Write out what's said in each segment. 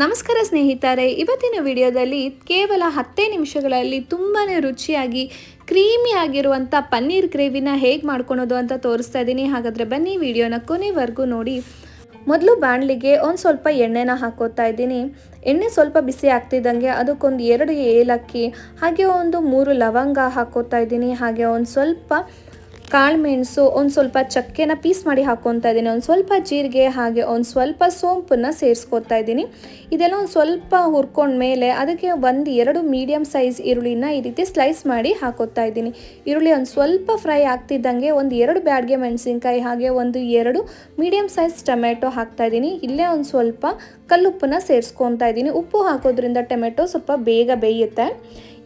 ನಮಸ್ಕಾರ ಸ್ನೇಹಿತರೆ, ಇವತ್ತಿನ ವಿಡಿಯೋದಲ್ಲಿ ಕೇವಲ 10 ನಿಮಿಷಗಳಲ್ಲಿ ತುಂಬಾ ರುಚಿಯಾಗಿ ಕ್ರೀಮಿ ಆಗಿರುವಂಥ ಪನ್ನೀರ್ ಗ್ರೇವಿನ ಹೇಗೆ ಮಾಡ್ಕೊಳೋದು ಅಂತ ತೋರಿಸ್ತಾ ಇದ್ದೀನಿ. ಹಾಗಾದರೆ ಬನ್ನಿ ವಿಡಿಯೋನ ಕೊನೆವರೆಗೂ ನೋಡಿ. ಮೊದಲು ಬಾಣಲಿಗೆ ಒಂದು ಸ್ವಲ್ಪ ಎಣ್ಣೆನ ಹಾಕೋತಾ ಇದ್ದೀನಿ. ಎಣ್ಣೆ ಸ್ವಲ್ಪ ಬಿಸಿ ಆಗ್ತಿದ್ದಂಗೆ ಅದಕ್ಕೊಂದು 2 ಏಲಕ್ಕಿ ಹಾಗೆ ಒಂದು 3 ಲವಂಗ ಹಾಕೋತಾ ಇದ್ದೀನಿ. ಹಾಗೆ ಒಂದು ಸ್ವಲ್ಪ ಕಾಳು ಮೆಣಸು, ಒಂದು ಸ್ವಲ್ಪ ಚಕ್ಕೆನ ಪೀಸ್ ಮಾಡಿ ಹಾಕ್ಕೊತಾ ಇದ್ದೀನಿ, ಒಂದು ಸ್ವಲ್ಪ ಜೀರಿಗೆ ಹಾಗೆ ಒಂದು ಸ್ವಲ್ಪ ಸೋಂಪನ್ನು ಸೇರಿಸ್ಕೊತಾ ಇದ್ದೀನಿ. ಇದೆಲ್ಲ ಒಂದು ಸ್ವಲ್ಪ ಹುರ್ಕೊಂಡ್ಮೇಲೆ ಅದಕ್ಕೆ 1-2 ಮೀಡಿಯಮ್ ಸೈಜ್ ಈರುಳ್ಳಿನ ಈ ರೀತಿ ಸ್ಲೈಸ್ ಮಾಡಿ ಹಾಕೋತಾ ಇದ್ದೀನಿ. ಈರುಳ್ಳಿ ಒಂದು ಸ್ವಲ್ಪ ಫ್ರೈ ಆಗ್ತಿದ್ದಂಗೆ ಒಂದು 2 ಬ್ಯಾಡಗೆ ಮೆಣಸಿನ್ಕಾಯಿ ಹಾಗೆ ಒಂದು 2 ಮೀಡಿಯಮ್ ಸೈಜ್ ಟೊಮೆಟೊ ಹಾಕ್ತಾ ಇದ್ದೀನಿ. ಇಲ್ಲೇ ಒಂದು ಸ್ವಲ್ಪ ಕಲ್ಲುಪ್ಪನ್ನ ಸೇರಿಸ್ಕೊತಾ ಇದ್ದೀನಿ. ಉಪ್ಪು ಹಾಕೋದ್ರಿಂದ ಟೊಮೆಟೊ ಸ್ವಲ್ಪ ಬೇಗ ಬೇಯುತ್ತೆ.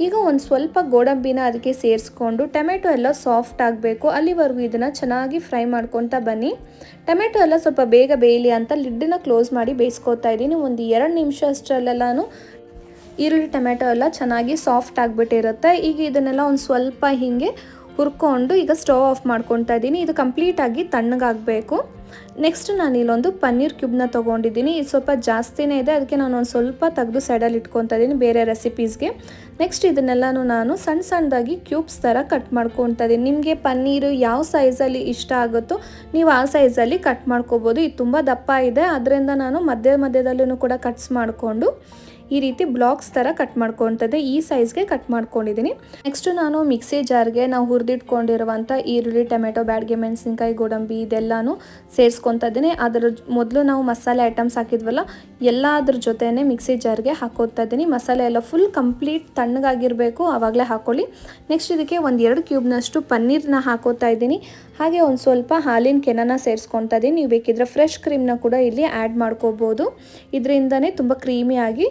ಈಗ ಒಂದು ಸ್ವಲ್ಪ ಗೋಡಂಬಿನ ಅದಕ್ಕೆ ಸೇರಿಸ್ಕೊಂಡು ಟೊಮೆಟೊ ಎಲ್ಲ ಸಾಫ್ಟ್ ಆಗಬೇಕು, ಅಲ್ಲಿವರೆಗೂ ಇದನ್ನು ಚೆನ್ನಾಗಿ ಫ್ರೈ ಮಾಡ್ಕೊತಾ ಬನ್ನಿ. ಟೊಮೆಟೊ ಎಲ್ಲ ಸ್ವಲ್ಪ ಬೇಗ ಬೇಯಲಿ ಅಂತ ಲಿಡ್ಡನ್ನ ಕ್ಲೋಸ್ ಮಾಡಿ ಬೇಯಿಸ್ಕೊತಾ ಇದ್ದೀನಿ. ಒಂದು 2 ನಿಮಿಷ ಅಷ್ಟರಲ್ಲೆಲ್ಲನೂ ಈರುಳ್ಳಿ ಟೊಮೆಟೊ ಎಲ್ಲ ಚೆನ್ನಾಗಿ ಸಾಫ್ಟ್ ಆಗಿಬಿಟ್ಟಿರುತ್ತೆ. ಈಗ ಇದನ್ನೆಲ್ಲ ಒಂದು ಸ್ವಲ್ಪ ಹೀಗೆ ಹುರ್ಕೊಂಡು ಈಗ ಸ್ಟವ್ ಆಫ್ ಮಾಡ್ಕೊತಾ ಇದ್ದೀನಿ. ಇದು ಕಂಪ್ಲೀಟಾಗಿ ತಣ್ಣಗಾಗಬೇಕು. ನೆಕ್ಸ್ಟ್ ನಾನು ಇಲ್ಲೊಂದು ಪನ್ನೀರ್ ಕ್ಯೂಬ್ನ ತೊಗೊಂಡಿದ್ದೀನಿ. ಇದು ಸ್ವಲ್ಪ ಜಾಸ್ತಿನೇ ಇದೆ, ಅದಕ್ಕೆ ನಾನು ಒಂದು ಸ್ವಲ್ಪ ತೆಗೆದು ಸೈಡಲ್ಲಿ ಇಟ್ಕೊತಾ ಇದ್ದೀನಿ ಬೇರೆ ರೆಸಿಪೀಸ್ಗೆ. ನೆಕ್ಸ್ಟ್ ಇದನ್ನೆಲ್ಲನೂ ನಾನು ಸಣ್ಣ ಸಣ್ಣದಾಗಿ ಕ್ಯೂಬ್ಸ್ ಥರ ಕಟ್ ಮಾಡ್ಕೊತಾ ಇದ್ದೀನಿ. ನಿಮಗೆ ಪನ್ನೀರು ಯಾವ ಸೈಜಲ್ಲಿ ಇಷ್ಟ ಆಗುತ್ತೋ ನೀವು ಆ ಸೈಜಲ್ಲಿ ಕಟ್ ಮಾಡ್ಕೋಬೋದು. ಇದು ತುಂಬ ದಪ್ಪ ಇದೆ, ಅದರಿಂದ ನಾನು ಮಧ್ಯದಲ್ಲೂ ಕೂಡ ಕಟ್ಸ್ ಮಾಡಿಕೊಂಡು ಈ ರೀತಿ ಬ್ಲಾಕ್ಸ್ ಥರ ಕಟ್ ಮಾಡ್ಕೊತದೆ ಈ ಸೈಜ್ಗೆ ಕಟ್ ಮಾಡ್ಕೊಂಡಿದ್ದೀನಿ. ನೆಕ್ಸ್ಟು ನಾನು ಮಿಕ್ಸಿ ಜಾರ್ಗೆ ನಾವು ಹುರಿದಿಟ್ಕೊಂಡಿರುವಂಥ ಈರುಳ್ಳಿ ಟೊಮೆಟೊ ಬ್ಯಾಡಗೆ ಮೆಣಸಿನ್ಕಾಯಿ ಗೋಡಂಬಿ ಇದೆಲ್ಲನೂ ಸೇರಿಸ್ಕೊತಾ ಇದ್ದೀನಿ. ಅದರ ಮೊದಲು ನಾವು ಮಸಾಲೆ ಐಟಮ್ಸ್ ಹಾಕಿದ್ವಲ್ಲ ಎಲ್ಲದ್ರ ಜೊತೆನೇ ಮಿಕ್ಸಿ ಜಾರ್ಗೆ ಹಾಕೋತಾ ಇದ್ದೀನಿ. ಮಸಾಲೆ ಎಲ್ಲ ಫುಲ್ ಕಂಪ್ಲೀಟ್ ತಣ್ಣಗಾಗಿರಬೇಕು, ಆವಾಗಲೇ ಹಾಕ್ಕೊಳ್ಳಿ. ನೆಕ್ಸ್ಟ್ ಇದಕ್ಕೆ 1-2 ಕ್ಯೂಬ್ನಷ್ಟು ಪನ್ನೀರನ್ನ ಹಾಕೋತಾ ಇದ್ದೀನಿ. ಹಾಗೆ ಒಂದು ಸ್ವಲ್ಪ ಹಾಲಿನ ಕೆನೆನ ಸೇರಿಸ್ಕೊತಾ ಇದ್ದೀನಿ. ನೀವು ಬೇಕಿದ್ರೆ ಫ್ರೆಶ್ ಕ್ರೀಮ್ನ ಕೂಡ ಇಲ್ಲಿ ಆ್ಯಡ್ ಮಾಡ್ಕೋಬೋದು. ಇದರಿಂದನೇ ತುಂಬ ಕ್ರೀಮಿಯಾಗಿ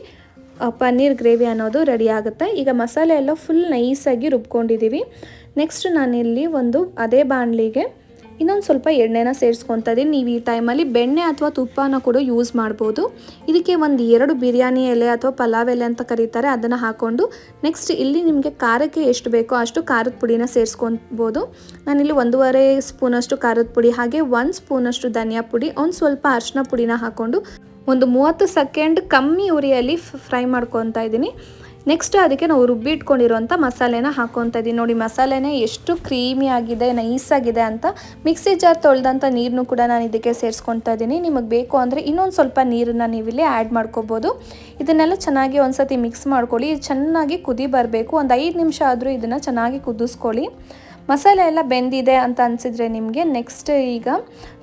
ಪನ್ನೀರ್ ಗ್ರೇವಿ ಅನ್ನೋದು ರೆಡಿ ಆಗುತ್ತೆ. ಈಗ ಮಸಾಲೆ ಎಲ್ಲ ಫುಲ್ ನೈಸಾಗಿ ರುಬ್ಕೊಂಡಿದ್ದೀವಿ. ನೆಕ್ಸ್ಟ್ ನಾನಿಲ್ಲಿ ಅದೇ ಬಾಣಲಿಗೆ ಇನ್ನೊಂದು ಸ್ವಲ್ಪ ಎಣ್ಣೆನ ಸೇರಿಸ್ಕೊತಾ ಇದ್ದೀನಿ. ನೀವು ಈ ಟೈಮಲ್ಲಿ ಬೆಣ್ಣೆ ಅಥವಾ ತುಪ್ಪನ ಕೂಡ ಯೂಸ್ ಮಾಡ್ಬೋದು. ಇದಕ್ಕೆ 1-2 ಬಿರಿಯಾನಿ ಎಲೆ ಅಥವಾ ಪಲಾವ್ ಎಲೆ ಅಂತ ಕರೀತಾರೆ, ಅದನ್ನು ಹಾಕ್ಕೊಂಡು ನೆಕ್ಸ್ಟ್ ಇಲ್ಲಿ ನಿಮಗೆ ಖಾರಕ್ಕೆ ಎಷ್ಟು ಬೇಕೋ ಅಷ್ಟು ಖಾರದ ಪುಡಿನ ಸೇರಿಸ್ಕೊಬೋದು. ನಾನಿಲ್ಲಿ 1.5 ಸ್ಪೂನಷ್ಟು ಖಾರದ ಪುಡಿ ಹಾಗೆ 1 ಸ್ಪೂನಷ್ಟು ಧನಿಯಾ ಪುಡಿ, ಒಂದು ಸ್ವಲ್ಪ ಅರಿಶಿನ ಪುಡಿನ ಹಾಕ್ಕೊಂಡು ಒಂದು 30 ಸೆಕೆಂಡ್ ಕಮ್ಮಿ ಉರಿಯಲ್ಲಿ ಫ್ರೈ ಮಾಡ್ಕೊತಾ ಇದ್ದೀನಿ. ನೆಕ್ಸ್ಟ್ ಅದಕ್ಕೆ ನಾವು ರುಬ್ಬಿ ಇಟ್ಕೊಂಡಿರೋಂಥ ಮಸಾಲೆನ ಹಾಕ್ಕೊತಾ ಇದ್ದೀನಿ. ನೋಡಿ ಮಸಾಲೆನೇ ಎಷ್ಟು ಕ್ರೀಮಿ ಆಗಿದೆ, ನೈಸಾಗಿದೆ ಅಂತ. ಮಿಕ್ಸಿ ಜಾರ್ ತೊಳೆದಂಥ ನೀರನ್ನು ಕೂಡ ನಾನು ಇದಕ್ಕೆ ಸೇರಿಸ್ಕೊತಾ ಇದ್ದೀನಿ. ನಿಮಗೆ ಬೇಕು ಅಂದರೆ ಇನ್ನೊಂದು ಸ್ವಲ್ಪ ನೀರನ್ನು ನೀವಿಲ್ಲಿ ಆ್ಯಡ್ ಮಾಡ್ಕೋಬೋದು. ಇದನ್ನೆಲ್ಲ ಚೆನ್ನಾಗಿ ಒಂದು ಸತಿ ಮಿಕ್ಸ್ ಮಾಡ್ಕೊಳ್ಳಿ. ಚೆನ್ನಾಗಿ ಕುದಿ ಬರಬೇಕು, ಒಂದು 5 ನಿಮಿಷ ಆದರೂ ಇದನ್ನು ಚೆನ್ನಾಗಿ ಕುದಿಸ್ಕೊಳ್ಳಿ. ಮಸಾಲೆ ಎಲ್ಲ ಬೆಂದಿದೆ ಅಂತ ಅನಿಸಿದ್ರೆ ನಿಮಗೆ ನೆಕ್ಸ್ಟ್ ಈಗ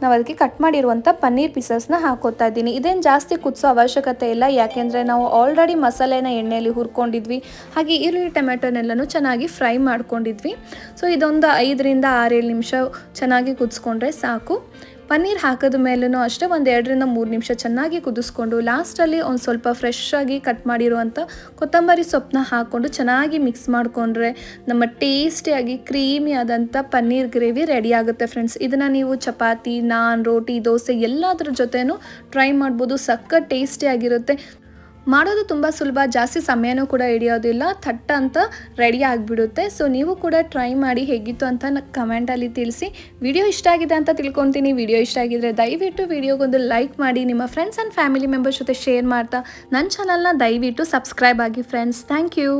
ನಾವು ಅದಕ್ಕೆ ಕಟ್ ಮಾಡಿರುವಂಥ ಪನ್ನೀರ್ ಪೀಸಸ್ನ ಹಾಕೋತಾ ಇದ್ದೀನಿ. ಇದೇನು ಜಾಸ್ತಿ ಕುದಿಸೋ ಅವಶ್ಯಕತೆ ಇಲ್ಲ, ಯಾಕೆಂದರೆ ನಾವು ಆಲ್ರೆಡಿ ಮಸಾಲೆನ ಎಣ್ಣೆಯಲ್ಲಿ ಹುರ್ಕೊಂಡಿದ್ವಿ ಹಾಗೆ ಈರುಳ್ಳಿ ಟೊಮೆಟೊನೆಲ್ಲನೂ ಚೆನ್ನಾಗಿ ಫ್ರೈ ಮಾಡ್ಕೊಂಡಿದ್ವಿ. ಸೊ ಇದೊಂದು 5-6-7 ನಿಮಿಷ ಚೆನ್ನಾಗಿ ಕುದಿಸ್ಕೊಂಡ್ರೆ ಸಾಕು. ಪನ್ನೀರ್ ಹಾಕಿದ ಮೇಲೂ ಅಷ್ಟೇ 1-2-3 ನಿಮಿಷ ಚೆನ್ನಾಗಿ ಕುದಿಸ್ಕೊಂಡು ಲಾಸ್ಟಲ್ಲಿ ಒಂದು ಸ್ವಲ್ಪ ಫ್ರೆಶ್ ಆಗಿ ಕಟ್ ಮಾಡಿರುವಂಥ ಕೊತ್ತಂಬರಿ ಸೊಪ್ಪನ್ನ ಹಾಕ್ಕೊಂಡು ಚೆನ್ನಾಗಿ ಮಿಕ್ಸ್ ಮಾಡಿಕೊಂಡ್ರೆ ನಮ್ಮ ಟೇಸ್ಟಿಯಾಗಿ ಕ್ರೀಮಿ ಆದಂಥ ಪನ್ನೀರ್ ಗ್ರೇವಿ ರೆಡಿ ಆಗುತ್ತೆ ಫ್ರೆಂಡ್ಸ್. ಇದನ್ನು ನೀವು ಚಪಾತಿ, ನಾನ್, ರೋಟಿ, ದೋಸೆ ಎಲ್ಲದರ ಜೊತೆನೂ ಟ್ರೈ ಮಾಡ್ಬೋದು. ಸಖತ್ ಟೇಸ್ಟಿಯಾಗಿರುತ್ತೆ. ಮಾಡೋದು ತುಂಬ ಸುಲಭ, ಜಾಸ್ತಿ ಸಮಯನೂ ಕೂಡ ಹಿಡಿಯೋದಿಲ್ಲ, ಥಟ್ ಅಂತ ರೆಡಿ ಆಗಿಬಿಡುತ್ತೆ. ಸೊ ನೀವು ಕೂಡ ಟ್ರೈ ಮಾಡಿ ಹೇಗಿತ್ತು ಅಂತ ಕಮೆಂಟಲ್ಲಿ ತಿಳಿಸಿ. ವಿಡಿಯೋ ಇಷ್ಟ ಆಗಿದೆ ಅಂತ ತಿಳ್ಕೊತೀನಿ. ವಿಡಿಯೋ ಇಷ್ಟ ಆಗಿದ್ರೆ ದಯವಿಟ್ಟು ವಿಡಿಯೋಗೊಂದು ಲೈಕ್ ಮಾಡಿ, ನಿಮ್ಮ ಫ್ರೆಂಡ್ಸ್ ಆ್ಯಂಡ್ ಫ್ಯಾಮಿಲಿ ಮೆಂಬರ್ಸ್ ಜೊತೆ ಶೇರ್ ಮಾಡ್ತಾ ನನ್ನ ಚಾನಲ್ನ ದಯವಿಟ್ಟು ಸಬ್ಸ್ಕ್ರೈಬ್ ಆಗಿ ಫ್ರೆಂಡ್ಸ್. Thank you.